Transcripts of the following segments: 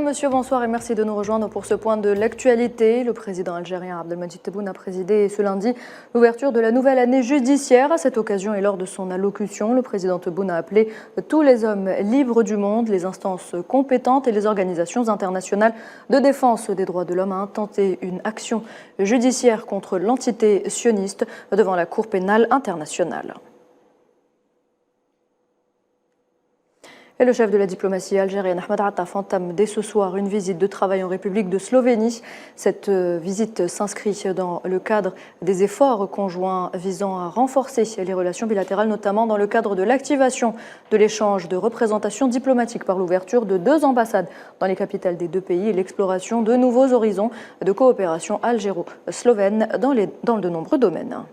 monsieur, bonsoir et merci de nous rejoindre pour ce point de l'actualité. Le président algérien Abdelmadjid Tebboune a présidé ce lundi l'ouverture de la nouvelle année judiciaire. À cette occasion et lors de son allocution, le président Tebboune a appelé tous les hommes libres du monde, les instances compétentes et les organisations internationales de défense des droits de l'homme à intenter une action judiciaire contre l'entité sioniste devant la Cour pénale internationale. Et le chef de la diplomatie algérienne, Ahmed Attaf, entame dès ce soir une visite de travail en République de Slovénie. Cette visite s'inscrit dans le cadre des efforts conjoints visant à renforcer les relations bilatérales, notamment dans le cadre de l'activation de l'échange de représentations diplomatiques par l'ouverture de 2 ambassades dans les capitales des 2 pays et l'exploration de nouveaux horizons de coopération algéro-slovène dans de nombreux domaines.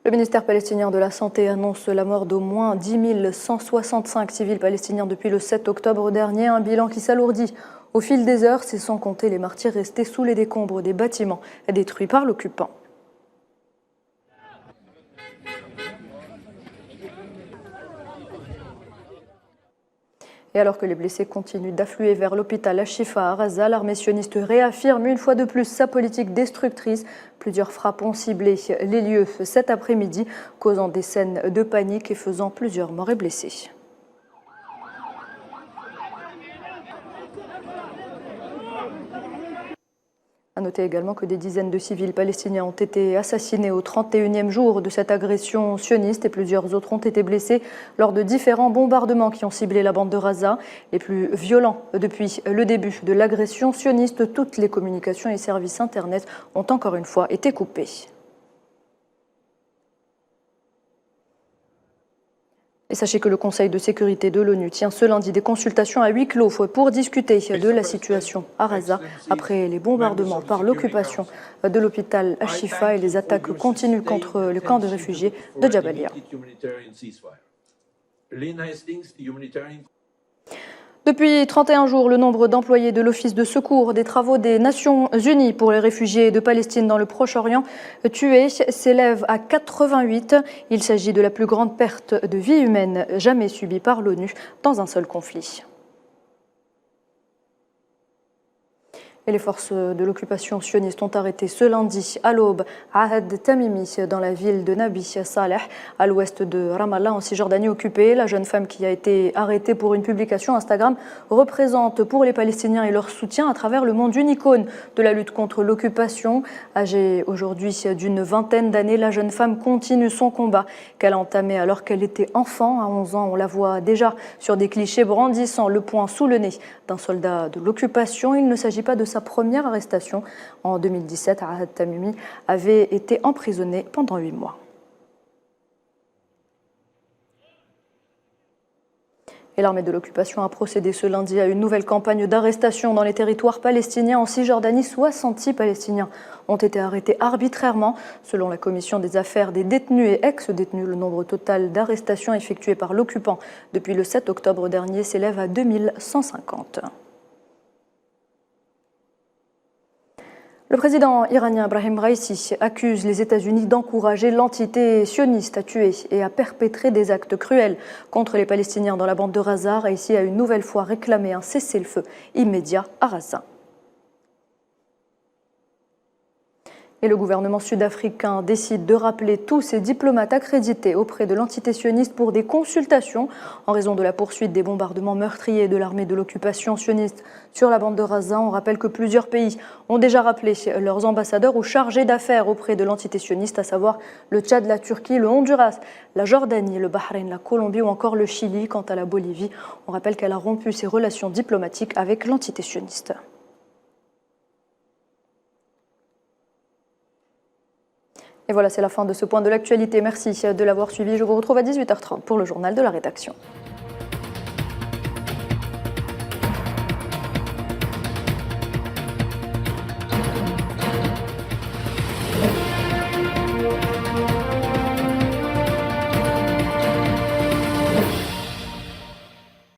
Le ministère palestinien de la Santé annonce la mort d'au moins 10 165 civils palestiniens depuis le 7 octobre dernier, un bilan qui s'alourdit au fil des heures, c'est sans compter les martyrs restés sous les décombres des bâtiments détruits par l'occupant. Et alors que les blessés continuent d'affluer vers l'hôpital Al-Shifa à Gaza, l'armée sioniste réaffirme une fois de plus sa politique destructrice. Plusieurs frappes ont ciblé les lieux cet après-midi, causant des scènes de panique et faisant plusieurs morts et blessés. A noter également que des dizaines de civils palestiniens ont été assassinés au 31e jour de cette agression sioniste et plusieurs autres ont été blessés lors de différents bombardements qui ont ciblé la bande de Gaza. Les plus violents depuis le début de l'agression sioniste, toutes les communications et services Internet ont encore une fois été coupés. Et sachez que le Conseil de sécurité de l'ONU tient ce lundi des consultations à huis clos pour discuter de la situation à Gaza après les bombardements par l'occupation de l'hôpital Al-Shifa et les attaques continues contre le camp de réfugiés de Jabalia. Depuis 31 jours, le nombre d'employés de l'Office de secours des travaux des Nations Unies pour les réfugiés de Palestine dans le Proche-Orient tués s'élève à 88. Il s'agit de la plus grande perte de vie humaine jamais subie par l'ONU dans un seul conflit. Et les forces de l'occupation sioniste ont arrêté ce lundi à l'aube Ahad Tamimi dans la ville de Nabi Saleh, à l'ouest de Ramallah en Cisjordanie occupée. La jeune femme qui a été arrêtée pour une publication Instagram représente pour les Palestiniens et leur soutien à travers le monde une icône de la lutte contre l'occupation. Âgée aujourd'hui d'une vingtaine d'années, la jeune femme continue son combat qu'elle a entamé alors qu'elle était enfant. À 11 ans, on la voit déjà sur des clichés brandissant le poing sous le nez d'un soldat de l'occupation. Il ne s'agit pas de sa première arrestation. En 2017, Ahad Tamimi avait été emprisonné pendant 8 mois. Et l'armée de l'occupation a procédé ce lundi à une nouvelle campagne d'arrestation dans les territoires palestiniens. En Cisjordanie, 66 Palestiniens ont été arrêtés arbitrairement. Selon la commission des affaires des détenus et ex-détenus, le nombre total d'arrestations effectuées par l'occupant depuis le 7 octobre dernier s'élève à 2150. Le président iranien Ebrahim Raïssi accuse les États-Unis d'encourager l'entité sioniste à tuer et à perpétrer des actes cruels contre les Palestiniens dans la bande de Gaza. Raïssi a une nouvelle fois réclamé un cessez-le-feu immédiat à Gaza. Et le gouvernement sud-africain décide de rappeler tous ses diplomates accrédités auprès de l'entité sioniste pour des consultations en raison de la poursuite des bombardements meurtriers de l'armée de l'occupation sioniste sur la bande de Gaza. On rappelle que plusieurs pays ont déjà rappelé leurs ambassadeurs ou chargés d'affaires auprès de l'entité sioniste, à savoir le Tchad, la Turquie, le Honduras, la Jordanie, le Bahreïn, la Colombie ou encore le Chili. Quant à la Bolivie, on rappelle qu'elle a rompu ses relations diplomatiques avec l'entité sioniste. Et voilà, c'est la fin de ce point de l'actualité. Merci de l'avoir suivi. Je vous retrouve à 18h30 pour le journal de la rédaction.